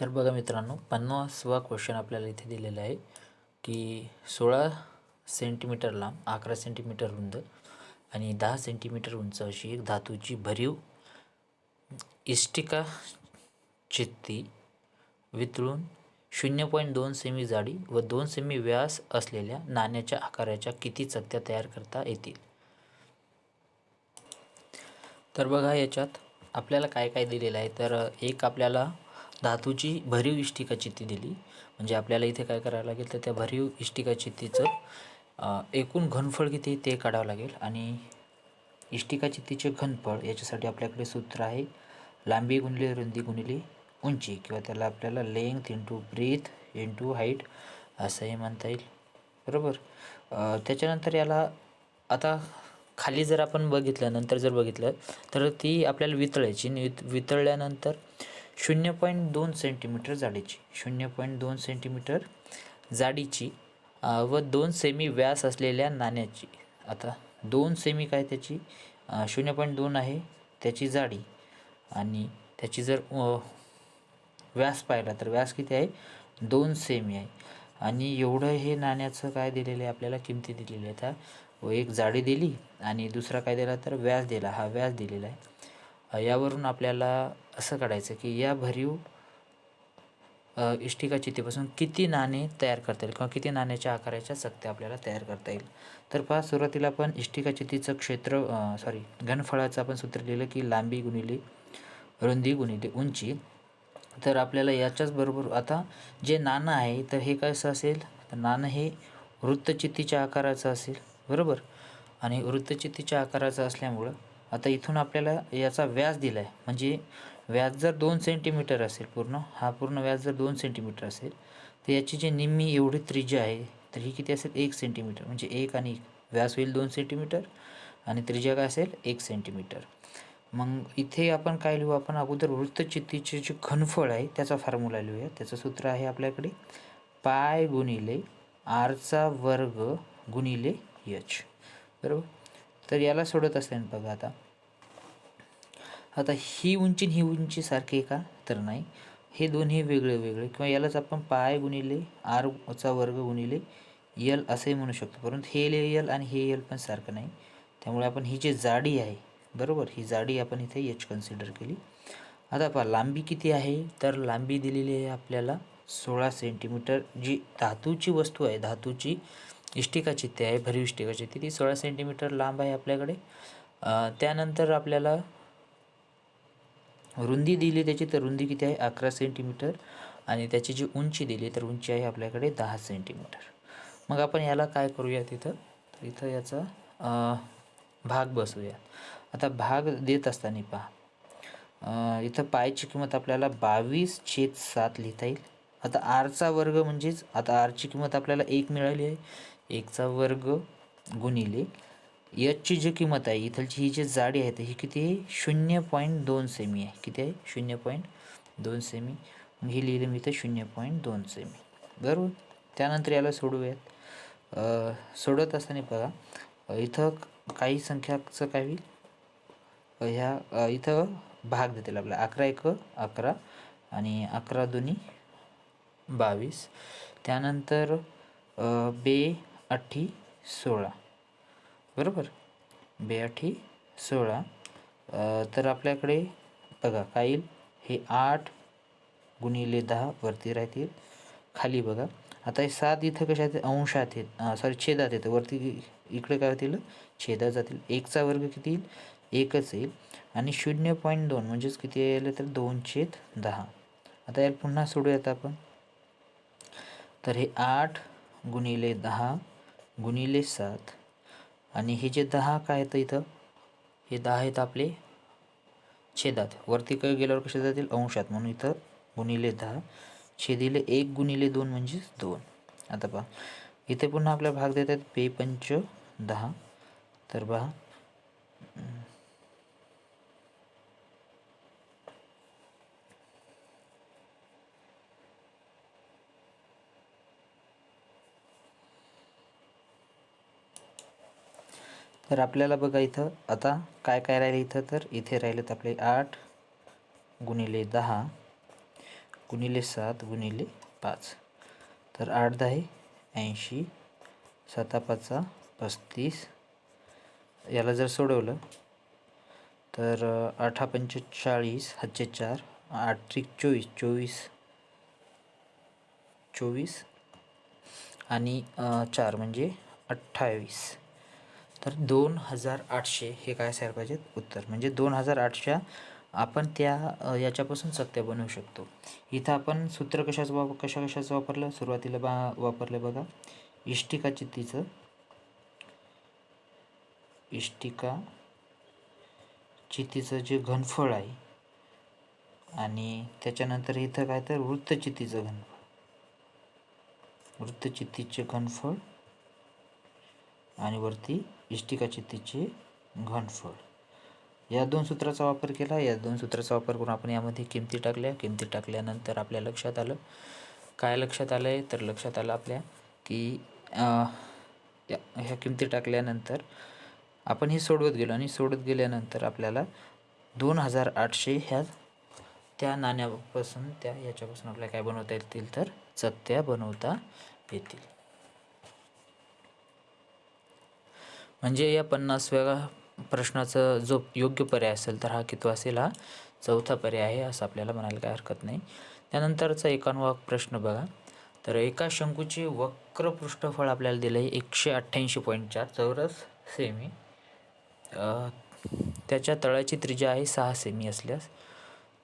तर बघा मित्रांनो, 50वा क्वेश्चन आपल्याला इथे दिलेला आहे की 16 सेंटीमीटर लांब, 11 सेंटीमीटर रुंद आणि 10 सेंटीमीटर उंच अशी एक धातूची भरीव इष्टिका चित्ती वितळून 0.2 सेमी जाडी व 2 सेमी व्यास असलेल्या नाण्याच्या आकाराच्या किती चकत्या तयार करता येतील. तर बघा, याच्यात आपल्याला काय काय दिलेलं आहे. तर एक आपल्याला धातूची भरीव इष्टिका चित्ती दिली, म्हणजे आपल्याला इथे काय करावं लागेल, तर त्या भरीव इष्टिका चित्तीचं एकूण घनफळ किती ते काढावं लागेल. आणि इष्टिका चित्तीचे घनफळ याच्यासाठी आपल्याकडे सूत्र आहे लांबी गुणिले रुंदी गुणिले उंची, किंवा त्याला आपल्याला length into breadth into height असंही म्हणता येईल, बरोबर. त्याच्यानंतर याला आता खाली जर आपण बघितलं, जर बघितलं तर ती आपल्याला वितळायची. वितळल्यानंतर 0.2 सेंटीमीटर जाडीची, 0.2 सेंटीमीटर जाडीची व 2 सेमी व्यास असलेल्या नाण्याची. आता 2 सेमी काय त्याची 0.2 आहे त्याची जाडी, आणि त्याची जर व्यास पाहिला तर व्यास किती आहे, 2 सेमी आहे. आणि एवढं हे नाण्याचं काय दिलेलं आहे आपल्याला, किमती दिलेली आहे. आता व एक जाडी दिली आणि दुसरा काय दिला तर व्यास दिला, हा व्यास दिलेला आहे. यावरून आपल्याला असं काढायचं की या भरीव इष्टिका चित्तीपासून किती नाणे तयार करता येईल, किंवा किती नाण्याच्या आकाराच्या चकत्या आपल्याला तयार करता येईल. तर पहा, सुरुवातीला आपण इष्टिका चित्तीचं घनफळाचं आपण सूत्र लिहिलं की लांबी गुणिले रुंदी गुणिले उंची. तर आपल्याला याच्याच बरोबर आता जे नाणं आहे, तर हे कसं असेल, तर नाणं हे वृत्तचित्तीच्या आकाराचं असेल, बरोबर. आणि वृत्तचित्तीच्या आकाराचं असल्यामुळं आता इथून आपल्याला याचा व्यास दिला आहे, म्हणजे व्यास जर 2 सेंटीमीटर असेल, पूर्ण व्यास जर 2 सेंटीमीटर असेल, तर याची जी निम्मी एवढी त्रिज्या आहे, तर ही किती असेल 1 सेंटीमीटर. म्हणजे 1 आणि 1 व्यास होईल 2 सेंटीमीटर आणि त्रिज्या काय असेल 1 सेंटीमीटर. मग इथे आपण काय लिहू, आपण अगोदर वृत्तचित्तीचे जे घनफळ आहे त्याचा फॉर्म्युला लिहूया. त्याचं सूत्र आहे आपल्याकडे पाय गुणिले आरचा वर्ग गुणिले एच, बरोबर. तर याला सोडत असताना बघा, आता ही उंची ही उंची सारखी आहे का, तर नाही, हे दोन्ही वेगळे वेगळे, किंवा यालाच आपण पाय गुणिले आरचा वर्ग गुणिले यल असंही म्हणू शकतो. परंतु हे यल आणि हे यल पण सारखं नाही, त्यामुळे आपण ही जी जाडी आहे, बरोबर, ही जाडी आपण इथे एच कन्सिडर केली. आता पहा लांबी किती आहे, तर लांबी दिलेली आहे आपल्याला 16 सेंटीमीटर. जी धातूची वस्तू आहे, धातूची इष्टिका चित्ती आहे, भरीव इष्टिका चित्ती, ती 16 सेंटीमीटर लांब आहे आपल्याकडे. त्यानंतर आपल्याला रुंदी दिली त्याची, तर रुंदी किती आहे 11 सेंटीमीटर, आणि त्याची जी उंची दिली तर उंची आहे आपल्याकडे 10 सेंटीमीटर. मग आपण याला काय करूया, तर इथं याचा भाग बसूया. आता भाग देत असताना पहा, इथं पायची किंमत आपल्याला 22/7 लिहिता येईल. आता आरचा वर्ग म्हणजेच, आता आरची किंमत आपल्याला 1 मिळाली आहे, 1चा वर्ग गुणिले एचची जी किंमत आहे, इथलची ही जी जाडी आहे, तर ही किती आहे 0.2 सेमी आहे. किती आहे 0.2 सेमी. मग ही लिहिलं मी इथं 0.2 सेमी, बरोबर. त्यानंतर याला सोडूयात. सोडत असताना बघा, इथं काही संख्याचं काय होईल, इथं भाग देतील आपल्याला 11×1 = 11 आणि 11×2 = 22. त्यानंतर 2×8 = 16, बरोबर. 2×8 = 16. तर आपल्याकडे बघा काय येईल, हे 8 गुणिले 10 वरती राहतील, खाली बघा. आता हे 7 इथं कशात अंशात आहेत, छेदात येतं, वरती इकडे काय होतील छेदात जातील. 1चा वर्ग किती येईल, 1च येईल, आणि 0.2 म्हणजेच किती येईल तर 2/10. आता याला पुन्हा सोडूयात आपण. तर हे 8 गुणिले 10 गुणिले 7, आणि हे जे 10 काय येतं इथं, हे 10 आहेत आपले छेदात, वरती काय गेल्यावर कशा जातील अंशात, म्हणून इथं गुणिले 10 छेदिले 1 गुणिले 2 म्हणजेच 2. आता पहा इथे पुन्हा आपल्या भाग देतात 2×5 = 10. तर पहा तर आपल्याला बघा इथं आता काय काय राहिलं इथं, तर इथे राहिलेत आपले 8 गुणिले 10 गुणिले 7 गुणिले 5. तर 8 10 80, 7 5 35. याला जर सोडवलं तर 8 5 40, हातचे 4, 8 त्रिक 24, 24 आणि 4 म्हणजे 28. तर 2800 हे काय असायला पाहिजेत उत्तर. म्हणजे 2800 आपण त्या याच्यापासून सत्य बनवू शकतो. इथं आपण सूत्र कशाचं वापरलं, सुरुवातीला वापरलं बघा, इष्टिका चितीचं जे घनफळ आहे आणि त्याच्यानंतर इथं काय तर वृत्तचित्तीचे घनफळ आणि वरती इष्टिका चित्तीचे घनफळ, या 2 सूत्राचा वापर केला. या 2 सूत्राचा वापर करून आपण यामध्ये किमती टाकल्यानंतर आपल्या लक्षात आलं तर लक्षात आलं आपल्या की ह्या किमती टाकल्यानंतर आपण हे सोडवत गेलो आणि सोडत गेल्यानंतर आपल्याला 2800 ह्या त्या नाण्यापासून याच्यापासून आपल्याला काय बनवता येतील तर चत्त्या बनवता येतील. म्हणजे या 50व्या प्रश्नाचा जो योग्य पर्याय असेल तर हा कितवा असेल, हा चौथा पर्याय आहे असं आपल्याला म्हणायला काय हरकत नाही. त्यानंतरचा 51वा प्रश्न बघा. तर एका शंकूचे वक्र पृष्ठफळ आपल्याला दिलं आहे 188.4 चौरस सेमी. त्याच्या तळाची त्रिज्या आहे 6 सेमी असल्यास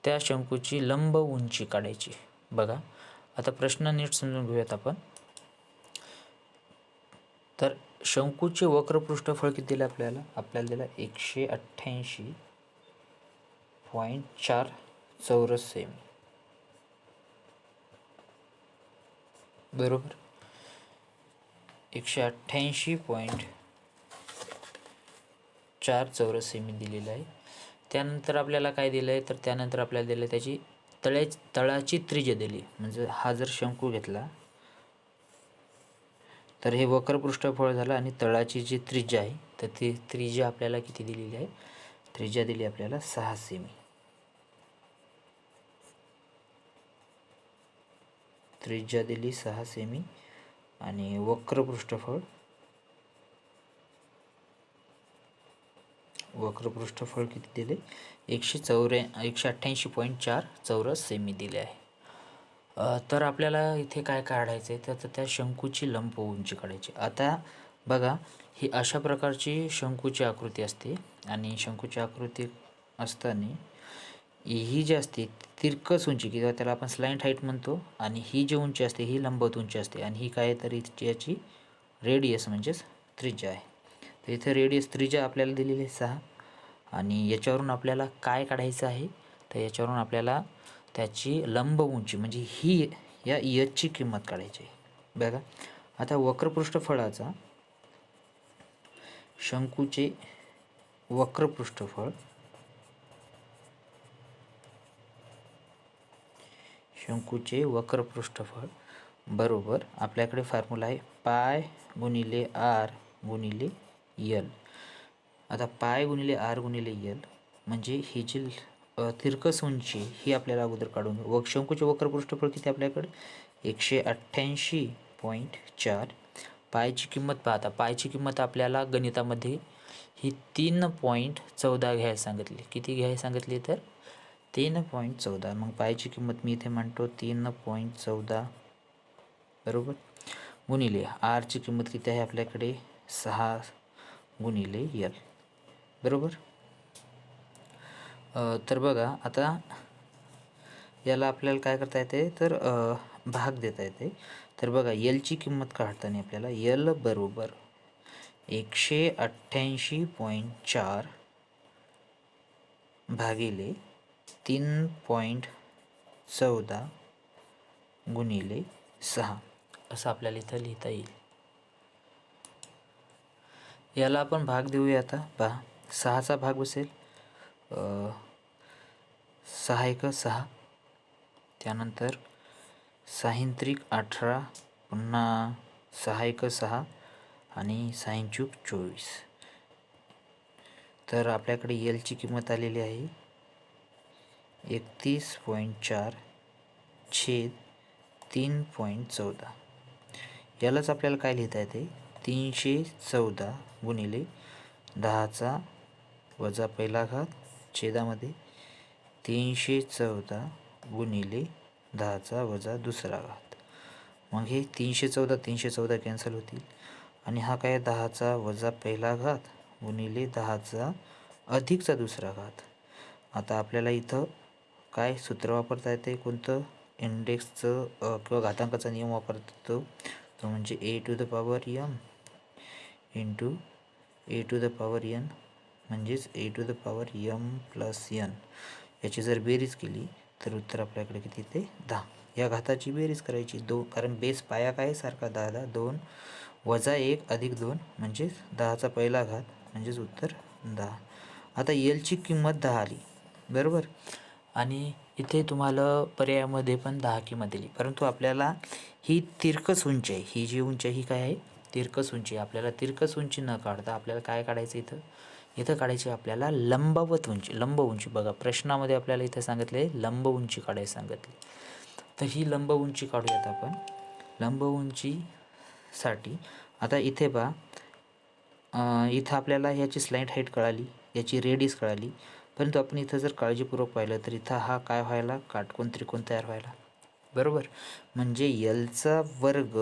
त्या शंकूची लंब उंची काढायची. बघा आता प्रश्न नीट समजून घेऊयात आपण. तर शंकूचे वक्र पृष्ठफळ किती दिलं आपल्याला दिलं 188.4 चौरस सेमी, बरोबर. 188.4 चौरस सेमी दिलेलं आहे. त्यानंतर आपल्याला काय दिलं आहे, तर त्यानंतर आपल्याला दिलं त्याची तळाची त्रिज्या दिली. म्हणजे हा जर शंकू घेतला तर हे वक्र पृष्ठफळ झालं आणि तळाची जी त्रिज्या आहे तर ती त्रिज्या आपल्याला किती दिलेली आहे, त्रिज्या दिली आपल्याला 6 सेमी. त्रिज्या दिली 6 सेमी आणि वक्र पृष्ठफळ किती दिले 188.4 चौरस सेमी दिले आहे. तर आपल्याला इथे काय काढायचं आहे, तर त्या शंकूची लंब उंची काढायची. आता बघा ही अशा प्रकारची शंकूची आकृती असते आणि शंकूची आकृती असताना ही जी असते तिरकस उंची किंवा त्याला आपण स्लाइंट हाईट म्हणतो आणि ही जी उंची असते ही लंबवत उंची असते आणि ही काय तर याची रेडियस म्हणजेच त्रिज्या आहे. तर इथे रेडियस त्रिज्या आपल्याला दिलेली आहे 6 आणि याच्यावरून आपल्याला काय काढायचं आहे, तर याच्यावरून आपल्याला त्याची लंब उंची म्हणजे ही या एचची किंमत काढायची आहे. बघा आता वक्र पृष्ठफळाचा शंकूचे वक्र पृष्ठफळ बरोबर आपल्याकडे फॉर्म्युला आहे पाय गुणिले आर गुणिले यल. आता पाय गुणिले आर गुणिले यल म्हणजे ही जी तिरकस उंची ही आपल्याला अगोदर काढून घेऊ. शंकूचे वक्र पृष्ठफळ किती आपल्याकडे 188.4. पायची किंमत पाहता, पायची किंमत आपल्याला गणितामध्ये ही 3.14 घ्यायला सांगितली. किती घ्यायला सांगितली तर 3.14. मग पायची किंमत मी इथे म्हणतो 3.14 बरोबर. गुणिले आरची किंमत किती आहे आपल्याकडे 6 गुणिले यल बरोबर. तर बघा आता याला आपल्याला काय करता येते तर भाग देता येते. तर बघा यलची किंमत काढताना आपल्याला यल बरोबर 188.4 भागिले 3.14 गुणिले 6 असं आपल्याला इथं लिहिता येईल. याला आपण भाग देऊया. आता पहा 6चा भाग बसेल 6 1 6, त्यानंतर 6 त्रिक 18, पुन्हा 6 1 6 आणि 6 चूक 24. तर आपल्याकडे यलची किंमत आलेली आहे 31.4 छेद 3.14. यालाच आपल्याला काय लिहिता येते, 314 गुणिले 10चा वजा पहिला घात छेदामध्ये 314 गुणिले 10चा वजा दुसरा घात. मग हे 314 कॅन्सल होतील आणि हा काय 10चा वजा पहिला घात गुणिले 10चा अधिकचा दुसरा घात. आता आपल्याला इथं काय सूत्र वापरता येते, कोणतं, इंडेक्सचं किंवा घातांकाचा नियम वापरता येतो, तो म्हणजे a⁴m इंटू a⁴n म्हणजेच a⁴m + n. याची जर बेरीज केली तर उत्तर आपल्याकडे किती येते, 10. या घाताची बेरीज करायची, कारण बेस पाया काय सारखा 10 2 वजा 1 अधिक 2 म्हणजेच 10चा पहिला घात म्हणजेच उत्तर 10. आता एलची किंमत 10 आली बरोबर, आणि इथे तुम्हाला पर्यायामध्ये पण 10 किंमत दिली, परंतु आपल्याला ही तिरकस उंची आहे, ही जी उंची आहे ही काय आहे, तिरकस उंची. आपल्याला तिरकस उंची न काढता आपल्याला काय काढायचं, इथं काढायची आपल्याला लंबवत उंची. लंब उंची बघा, प्रश्नामध्ये आपल्याला इथं सांगितले लंब उंची काढायला सांगितली, तर ही लंब उंची काढूयात आपण. लंब उंचीसाठी आता इथे पहा, इथं आपल्याला ह्याची स्लाइड हाईट कळाली, याची रेडियस कळाली, परंतु आपण इथं जर काळजीपूर्वक पाहिलं तर इथं हा काय व्हायला, काटकोन त्रिकोण तयार व्हायला बरोबर. म्हणजे एलचा वर्ग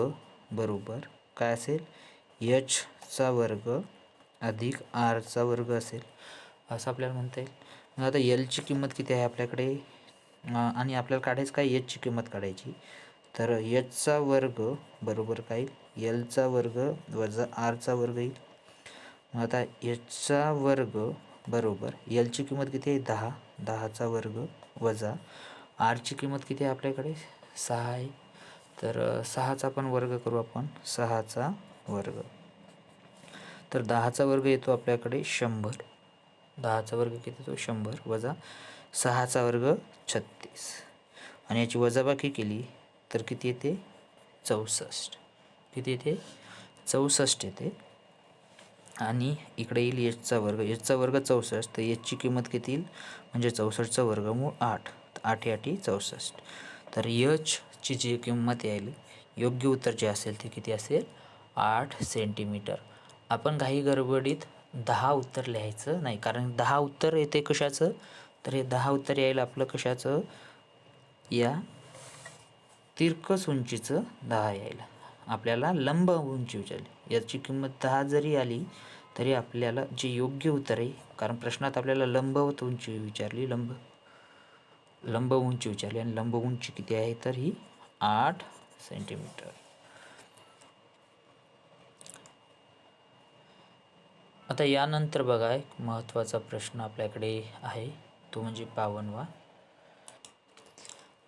बरोबर काय असेल, एचचा वर्ग अधिक आरचा वर्ग असेल असं आपल्याला म्हणता येईल. मग आता एलची किंमत किती आहे आपल्याकडे, आणि आपल्याला काढायचं काय, एचची किंमत काढायची, तर एचचा वर्ग बरोबर काय येईल, एलचा वर्ग वजा आरचा वर्ग येईल. मग आता एचचा वर्ग बरोबर एलची किंमत किती आहे, 10, 10चा वर्ग वजा आरची किंमत किती आहे आपल्याकडे, 6 आहे, तर 6चा पण वर्ग करू आपण, 6चा वर्ग, तर 10चा वर्ग येतो आपल्याकडे 100. 10चा वर्ग किती येतो, 100 वजा 6चा वर्ग 36, आणि याची वजाबाकी केली तर किती येते, 64. किती येते, 64 येते. आणि इकडे येईल एचचा वर्ग, एचचा वर्ग 64, तर एचची किंमत किती येईल, म्हणजे 64चं वर्गमूळ 8, 8 8 64. तर एचची जी किंमत येईल, योग्य उत्तर जे असेल ते किती असेल, 8 सेंटीमीटर. आपण घाई गडबडीत 10 उत्तर लिहायचं नाही, कारण 10 उत्तर येते कशाचं, तर हे 10 उत्तर यायला आपलं कशाचं, या तिरकस उंचीचं 10 यायला. आपल्याला लंब उंची विचारली, याची किंमत 10 जरी आली तरी आपल्याला जे योग्य उत्तर आहे, कारण प्रश्नात आपल्याला लंबवत उंची विचारली, लंब उंची विचारली, आणि लंब उंची किती आहे, तर ही 8 सेंटीमीटर. आता यानंतर बघा एक महत्त्वाचा प्रश्न आपल्याकडे आहे, तो म्हणजे 52वा.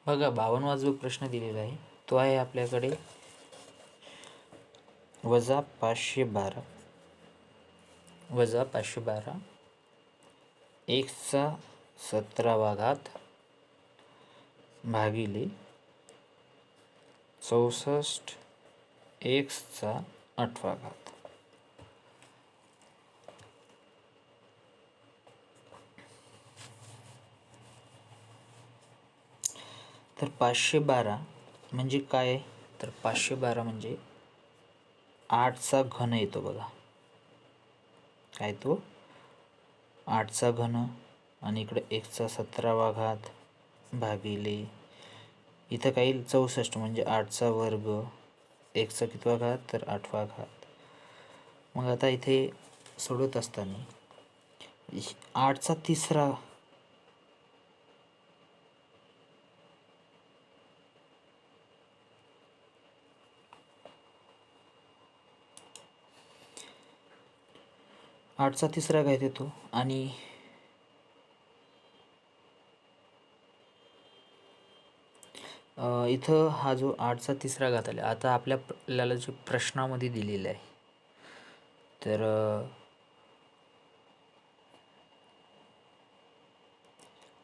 बघा 52वा जो प्रश्न दिलेला आहे तो आहे आपल्याकडे वजा 512 एक्सचा 17वा घात भागिले 64 एक्सचा 8वा घात. तर 512 म्हणजे काय, तर 512 म्हणजे 8चा घन येतो बघा, काय तो 8चा घन, आणि इकडे एक्सचा 17वा घात भागिले इथं काय येईल 64 म्हणजे 8चा वर्ग, एक्सचा कितवा घात, तर 8वा घात. मग आता इथे सोडवत असताना 8चा तिसरा, आठचा तिसरा घात येतो, आणि इथं हा जो 8चा तिसरा घात आला, आता आपल्याला जे प्रश्नामध्ये दिलेलं आहे, तर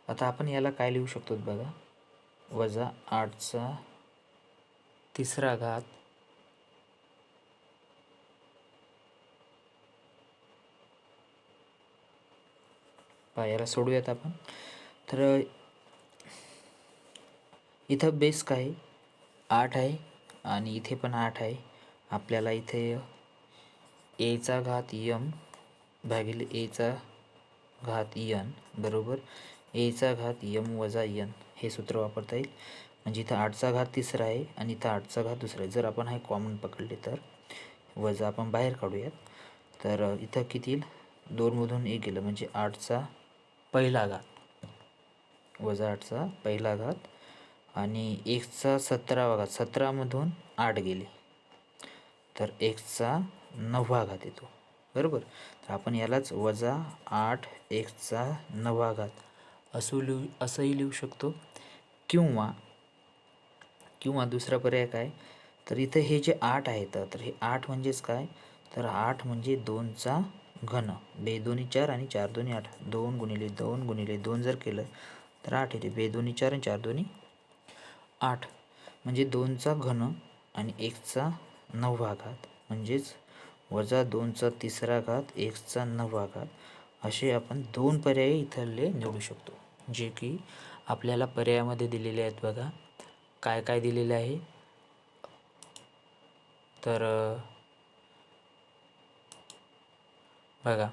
आता आपण याला काय लिहू शकतो बघा, वजा 8चा तिसरा घात याला सोडूयात आपण. तर इथं बेस काय 8 आहे आणि इथे पण 8 आहे. आपल्याला इथे एचा घात यम भागिले एचा घात यन बरोबर एचा घात यम वजा यन हे सूत्र वापरता येईल. म्हणजे इथं 8चा घात तिसरा आहे आणि इथं 8चा घात दुसरा आहे. जर आपण हे कॉमन पकडले तर वजा आपण बाहेर काढूयात, तर इथं किती येईल, 2मधून 1 गेलं म्हणजे 8चा पहिला घात वजा 8चा पहिला घात आणि 1चा 17वा घात, 17मधून 8 गेले तर 1चा 9वा घात येतो बरोबर. तर आपण यालाच वजा 8 1चा 9वा घात असंही लिहू शकतो. किंवा दुसरा पर्याय काय, तर इथं हे जे 8 आहेत तर हे 8 म्हणजेच काय, तर 8 म्हणजे 2चा घन. 2 दोन्ही 4 आणि 4 दोन्ही 8. 2 गुणिले 2 गुणिले 2 जर केलं तर 8 येते. 2 दोन्ही 4 आणि 4 दोन्ही 8 म्हणजे 2चा घन आणि 1चा 9वा घात म्हणजेच वजा 2चा तिसरा घात 1चा 9वा घात. असे आपण 2 पर्याय इथले निवडू शकतो, जे की आपल्याला पर्यायामध्ये दिलेले आहेत. बघा काय काय दिलेले आहे, तर बघा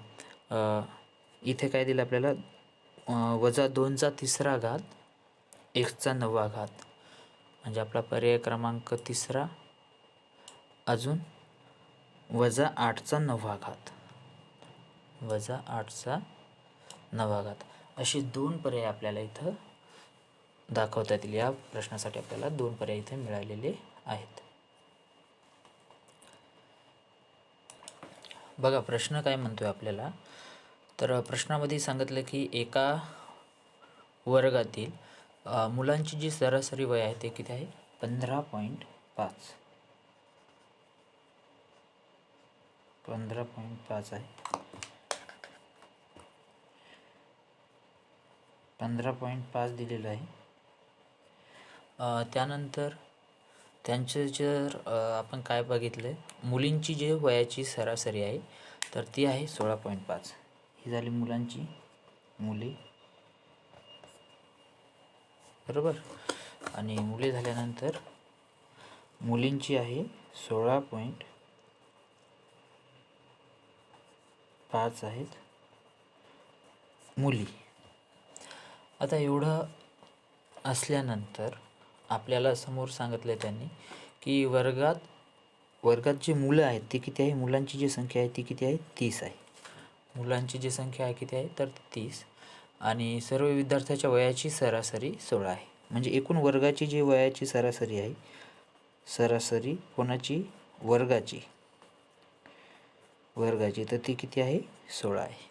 इथे काय दिलं आपल्याला, वजा 2चा तिसरा घात 1चा 9वा घात म्हणजे आपला पर्याय क्रमांक तिसरा, अजून वजा 8चा 9वा घात वजा 8चा 9वा घात. असे 2 पर्याय आपल्याला इथं दाखवता येतील. या प्रश्नासाठी आपल्याला 2 पर्याय इथे मिळालेले आहेत. बघा प्रश्न काय म्हणतोय आपल्याला, तर प्रश्नामध्ये सांगितलं की एका वर्गातील मुलांची जी सरासरी वय आहे ते किती आहे, 15.5 आहे. 15.5 दिलेलं आहे. त्यानंतर त्यांचे जर आपण काय बघितलं, मुलींची जे वयाची सरासरी आहे तर ती आहे 16.5. ही झाली मुलांची मुली बरोबर. आणि मुले झाल्यानंतर मुलींची आहे 16.5 आहेत मुली. आता एवढं असल्यानंतर आपल्याला समोर सांगितलं त्यांनी की वर्गात जी मुलं आहेत ती किती आहे, मुलांची जी संख्या आहे ती किती आहे, 30 आहे. मुलांची जी संख्या आहे किती आहे, तर 30. आणि सर्व विद्यार्थ्याच्या वयाची सरासरी 16 आहे. म्हणजे एकूण वर्गाची जी वयाची सरासरी आहे, सरासरी कोणाची, वर्गाची तर ती किती आहे, 16 आहे.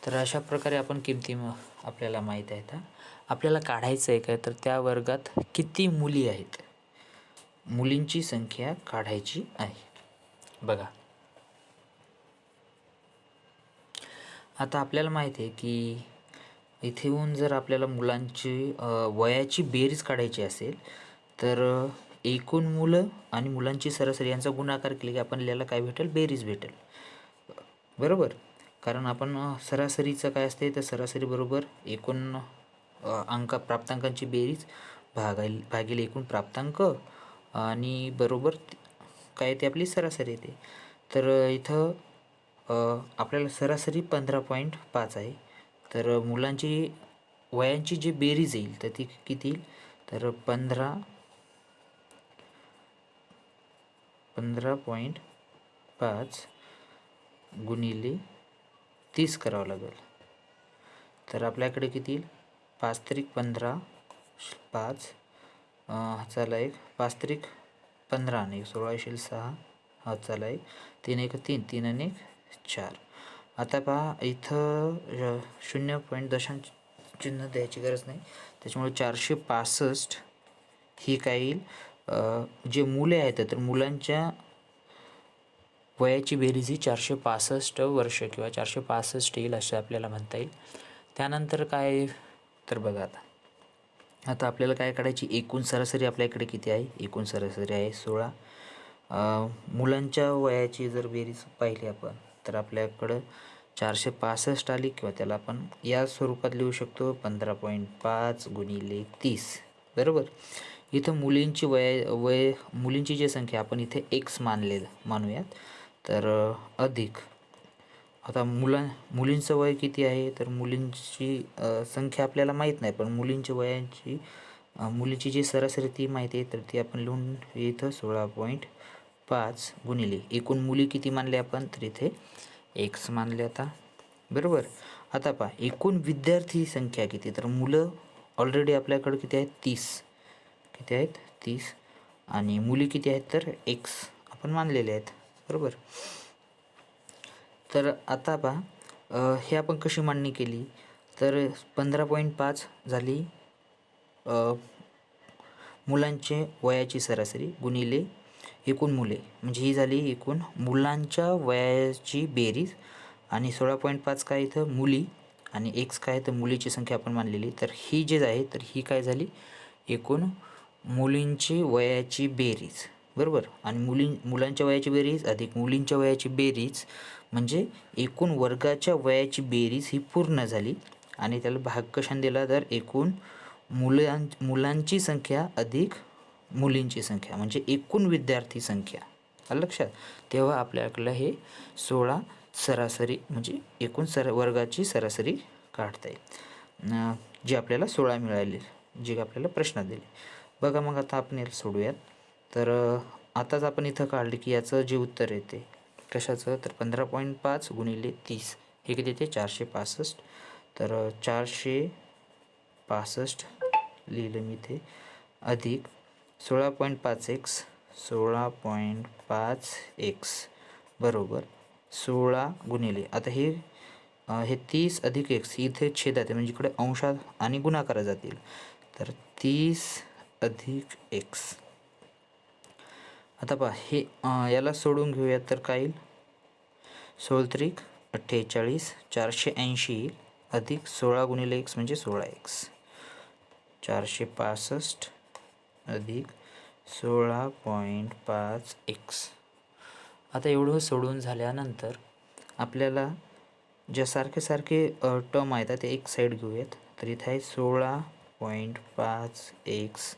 तर अशा प्रकारे आपण किमती आपल्याला माहीत आहेत. आपल्याला काढायचं आहे काय, तर त्या वर्गात किती मुली आहेत, मुलींची संख्या काढायची आहे. बघा आता आपल्याला माहीत आहे की इथे येऊन जर आपल्याला मुलांची वयाची बेरीज काढायची असेल तर एकूण मुलं आणि मुलांची सरासरी यांचा गुणाकार केला की आपल्याला काय भेटेल, बेरीज भेटेल बरोबर. कारण आपण सरासरीचं काय असते, तर सरासरी बरोबर एकूण प्राप्तांकांची बेरीज भागिले एकूण प्राप्तांक आणि बरोबर काय ते आपली सरासरी येते. तर इथं आपल्याला सरासरी 15.5 आहे. तर मुलांची वयांची जी बेरीज येईल तर ती किती येईल, तर 15.5 गुणिले 30 करावं लागेल. तर आपल्याकडे किती येईल, 5 त्रिक 15, 5 चला 1 5 त्रिक 15 आणि 16 येशील 6 चला 1 3 1 3 3 आणि 4. आता पहा इथं 0 दशांश चिन्ह द्यायची गरज नाही, त्याच्यामुळे 465 ही काय येईल, जे मुले आहेत तर मुलांच्या वयाची बेरीज ही 465 वर्ष किंवा 465 येईल असं आपल्याला म्हणता येईल. त्यानंतर काय, तर बघा आता आपल्याला काय काढायची, एकूण सरासरी आपल्याकडे किती आहे, एकूण सरासरी आहे 16. मुलांच्या वयाची जर बेरीज पाहिली आपण तर आपल्याकडं 465 आली, किंवा त्याला आपण या स्वरूपात लिहू शकतो 15.5 गुणिले 30 बरोबर. इथं मुलींची जी संख्या आपण इथे x मानूयात. तर अधिक आता मुलींचं वय किती आहे, तर मुलींची संख्या आपल्याला माहीत नाही, पण मुलीची जी सरासरी ती माहिती आहे. तर ती आपण लिहून इथं 16.5 गुणिले एकूण मुली किती मानले आपण, तर इथे x मानले आता. बरोबर. आता पहा एकूण विद्यार्थी संख्या किती, तर मुलं ऑलरेडी आपल्याकडे किती आहेत, 30. किती आहेत, 30. आणि मुली किती आहेत, तर x आपण मानलेले आहेत. बरोबर. तर आता पहा हे आपण कशी मांडणी केली, तर 15.5 झाली मुलांचे वयाची सरासरी गुणिले एकूण मुले, म्हणजे ही झाली एकूण मुलांच्या वयाची बेरीज. आणि 16.5 काय इथं मुली आणि x काय तर मुलीची संख्या आपण मानलेली. तर ही जे आहे तर ही काय झाली, एकूण मुलींची वयाची बेरीज. बरोबर. आणि मुलांच्या वयाची बेरीज अधिक मुलींच्या वयाची बेरीज म्हणजे एकूण वर्गाच्या वयाची बेरीज ही पूर्ण झाली. आणि त्याला भाग कशाने दिला, तर एकूण मुलांची संख्या अधिक मुलींची संख्या म्हणजे एकूण विद्यार्थी संख्या. आलं लक्षात. तेव्हा आपल्याकडलं हे 16 सरासरी म्हणजे एकूण वर्गाची सरासरी काढता येईल, जी आपल्याला 16 मिळाली, जी आपल्याला प्रश्नात दिली. बघा मग आता आपण याला सोडूयात. तर आताच आपण इथं काढले की याचं जे उत्तर येते कशाचं, तर 15.5 गुणिले 30 हे किती येते, 465. तर 465 लिहिलं मी इथे अधिक 16.5x बरोबर 16 गुणिले आता हे 30 अधिक x इथे छेदात आहे, म्हणजे इकडे अंशात आणि गुणाकारात जातील. तर 30 अधिक x. आता पहा हे याला सोडून घेऊयात, तर काय येईल, 16 48 480 येईल अधिक 16 गुणिले x म्हणजे 16x 465 अधिक 16.5x. आता एवढं सोडून झाल्यानंतर आपल्याला ज्या सारखे टर्म आहेत ते एक साईड घेऊयात. तर इथे आहे 16.5x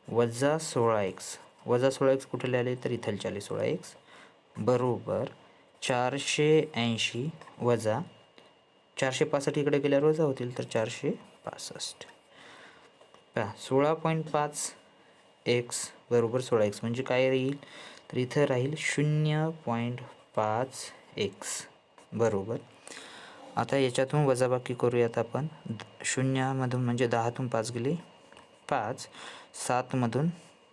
वजा 16x कुठे लिहिले, तर इथलचे आले 16x बरोबर 480 वजा 465 इकडे गेल्यावर वजा होतील, तर 465. 16.5x बरोबर 16x म्हणजे काय राहील, तर इथं राहील 0.5x बरोबर. आता याच्यातून वजाबाकी करूयात आपण. 0मधून म्हणजे 10तून 5 गेले 5, 7मधून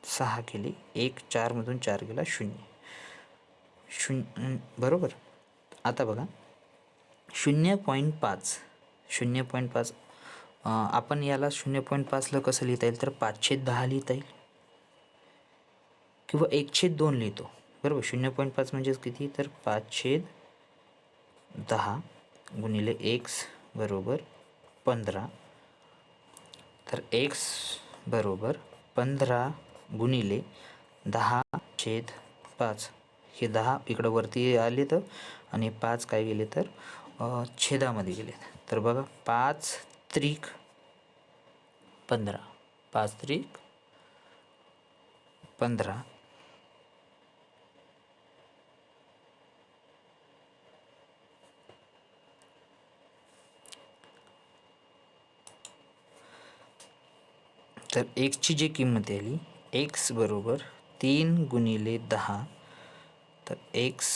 6 गेले 1, 4मधून 4 गेला 0 बरोबर. आता बघा 0.5 आपण याला 0.5ला कसं लिहिता येईल, तर 5/10 लिहिता येईल किंवा 1/2 लिहितो. बरोबर. 0.5 म्हणजेच किती, तर 5/10 गुणिले x बरोबर 15. तर x बरोबर 15 गुणिले 10/5. हे 10 इकडं वरती आले तर आणि 5 काय गेले, तर छेदामध्ये गेले. तर बघा 5 त्रिक 15 5 त्रिक 15. तर एक्सची जी किंमत आली x बरोबर 3 गुणिले 10, तर x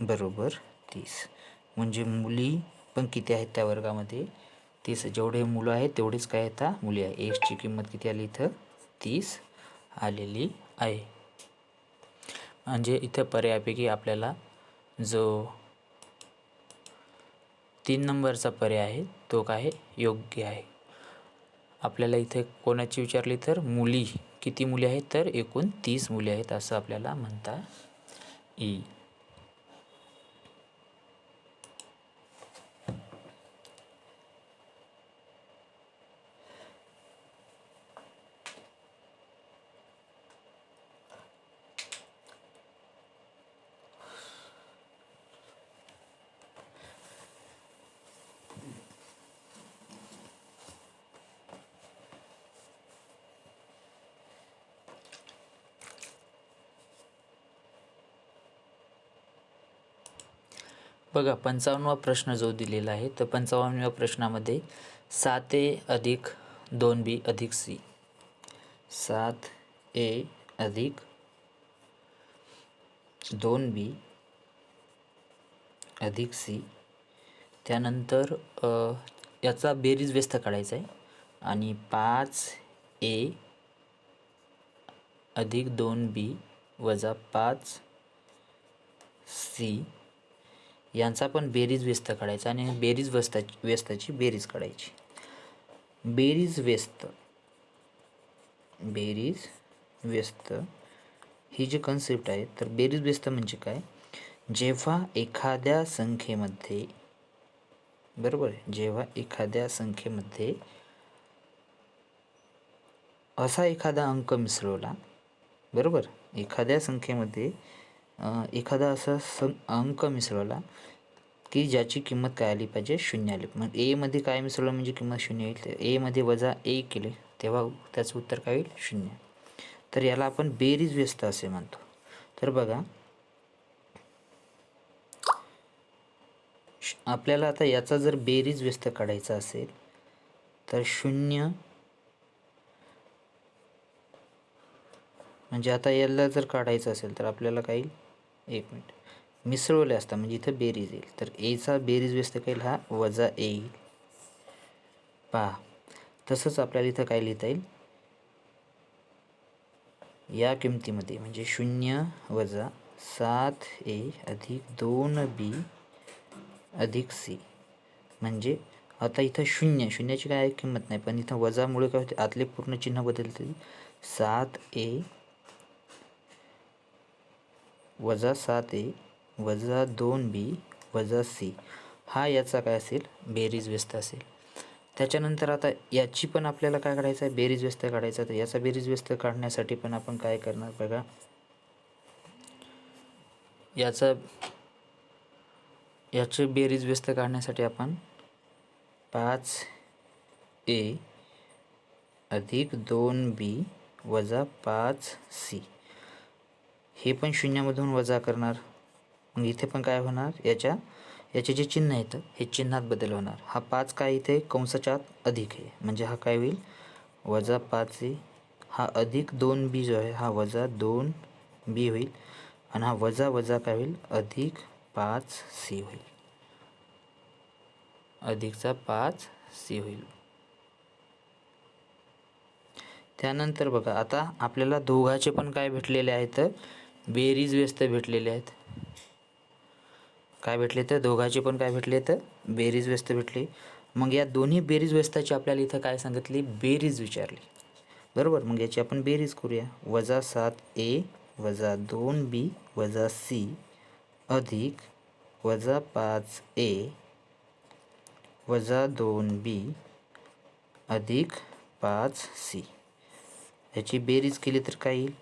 बरोबर 30. म्हणजे मुली पण किती आहेत त्या वर्गामध्ये, 30. जेवढे मुलं आहेत तेवढेच काय येतात मुली आहे. एक्सची किंमत किती आली इथं, 30 आलेली आहे. म्हणजे इथं पर्यायापैकी आपल्याला जो 3 नंबरचा पर्याय आहे तो काय योग्य आहे. आपल्याला इथे कोणाची विचारली, तर मुली किती मुली आहेत, तर एकूण 30 मुली आहेत असं आपल्याला म्हणता येईल. बघा 55वा प्रश्न जो दिलेला आहे तर 55व्या प्रश्नामध्ये 7a अधिक 2b अधिक c, 7a अधिक 2b अधिक c, त्यानंतर याचा बेरीज व्यस्त काढायचा आहे आणि 5a अधिक 2b वजा 5c यांचा पण बेरीज व्यस्त काढायचा आणि बेरीज व्यस्ताची बेरीज काढायची. बेरीज व्यस्त ही जी कन्सेप्ट आहे तर बेरीज व्यस्त म्हणजे काय, जेव्हा एखाद्या संख्येमध्ये, बरोबर, जेव्हा एखाद्या संख्येमध्ये असा एखादा अंक मिसळवला, बरोबर, एखाद्या संख्येमध्ये एखादा असा अंक मिसळवला की ज्याची किंमत काय आली पाहिजे, 0 आली. मग मध्ये काय मिसळलं म्हणजे किंमत 0 येईल. तर मध्ये वजा 1 केले तेव्हा त्याचं उत्तर काय होईल, 0. तर याला आपण बेरीज व्यस्त असे म्हणतो. तर बघा आपल्याला आता याचा जर बेरीज व्यस्त काढायचा असेल तर 0 म्हणजे आता याला जर काढायचं असेल तर आपल्याला काय येईल, 1 मिनिट, मिसळवले असता म्हणजे इथं बेरीज येईल. तर एचा बेरीज व्यस्त काय येईल, हा वजा येईल. पहा तसंच आपल्याला इथं काय लिहिता येईल, या किमतीमध्ये म्हणजे 0 वजा 7a अधिक 2b अधिक c, म्हणजे आता इथं शून्याची काय किंमत नाही पण इथं वजामुळे काय होते, आतले पूर्ण चिन्ह बदलते. 7a वजा 7a वजा 2b वजा c हा याचा काय असेल, बेरीज व्यस्त असेल. त्याच्यानंतर आता याची पण आपल्याला काय काढायचं आहे, बेरीज व्यस्त काढायचा. तर याचा बेरीज व्यस्त काढण्यासाठी पण आपण काय करणार बघा, याची बेरीज व्यस्त काढण्यासाठी आपण 5a अधिक 2b वजा 5c हे पण शून्यामधून वजा करणार. मग इथे पण काय होणार, याचे जे चिन्ह आहेत हे चिन्हात बदल होणार. हा 5 काय इथे कंसाच्या आत अधिक आहे म्हणजे हा काय होईल, वजा 5a, हा अधिक 2b जो आहे हा वजा 2b होईल आणि हा वजा वजा काय होईल, अधिक 5c होईल, अधिकचा 5c होईल. त्यानंतर बघा आता आपल्याला दोघाचे पण काय भेटलेले आहेत, बेरीज व्यस्त भेटलेले आहेत. काय भेटले तर दोघाचे पण काय भेटले तर बेरीज व्यस्त भेटली. मग या दोन्ही बेरीज व्यस्ताची आपल्याला इथं काय सांगितली, बेरीज विचारली, बरोबर. मग याची आपण बेरीज करूया. वजा 7a वजा 2b वजा c अधिक वजा 5a वजा 2b अधिक 5c याची बेरीज केली तर काय येईल,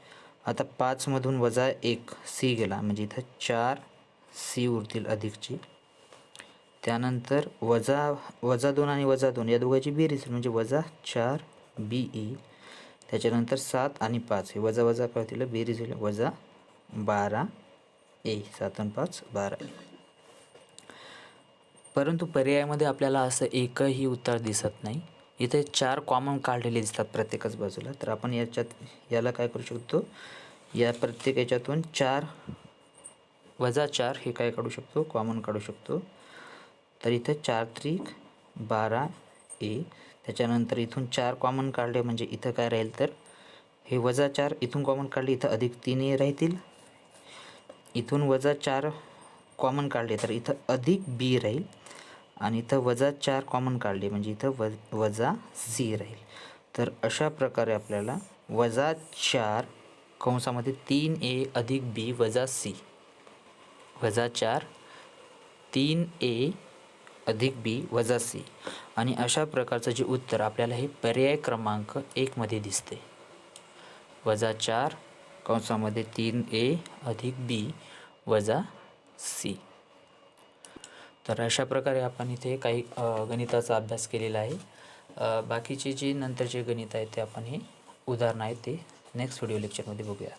आता 5मधून वजा 1 c गेला म्हणजे इथं 4c उरतील अधिकची. त्यानंतर वजा 2 आणि वजा 2 या दोघांची बेरीज म्हणजे वजा 4b येईल. त्याच्यानंतर 7 आणि 5 हे वजा वजा काय होतील, बेरीज होईल वजा 12a, 7 आणि 5 12. परंतु पर्यायामध्ये आपल्याला असं एकही उत्तर दिसत नाही. इथे 4 कॉमन काढलेले दिसतात प्रत्येकच बाजूला. तर आपण याला काय करू शकतो, या प्रत्येक याच्यातून 4 वजा 4 हे काय काढू शकतो, कॉमन काढू शकतो. तर इथं 4 त्रिक 12a, त्याच्यानंतर इथून 4 कॉमन काढले म्हणजे इथं काय राहील तर हे वजा 4 इथून कॉमन काढले, इथं अधिक 3a राहतील. इथून वजा 4 कॉमन काढले तर इथं अधिक b राहील आणि इथं वजा 4 कॉमन काढले म्हणजे इथं वजा c राहील. तर अशा प्रकारे आपल्याला वजा 4 कंसामध्ये 3a अधिक b वजा c, वजा 4 3a अधिक b वजा c आणि अशा प्रकारचं जे उत्तर आपल्याला हे पर्याय क्रमांक 1 मध्ये दिसते. वजा 4 कंसामध्ये 3a अधिक b वजा c. तर अशा प्रकारे आपण इथे काही गणिताचा अभ्यास केलेला आहे. बाकीचे जे नंतरचे गणित आहेत ते आपण हे उदाहरणं आहेत ते नेक्स्ट व्हिडिओ लेक्चरमध्ये बघूया.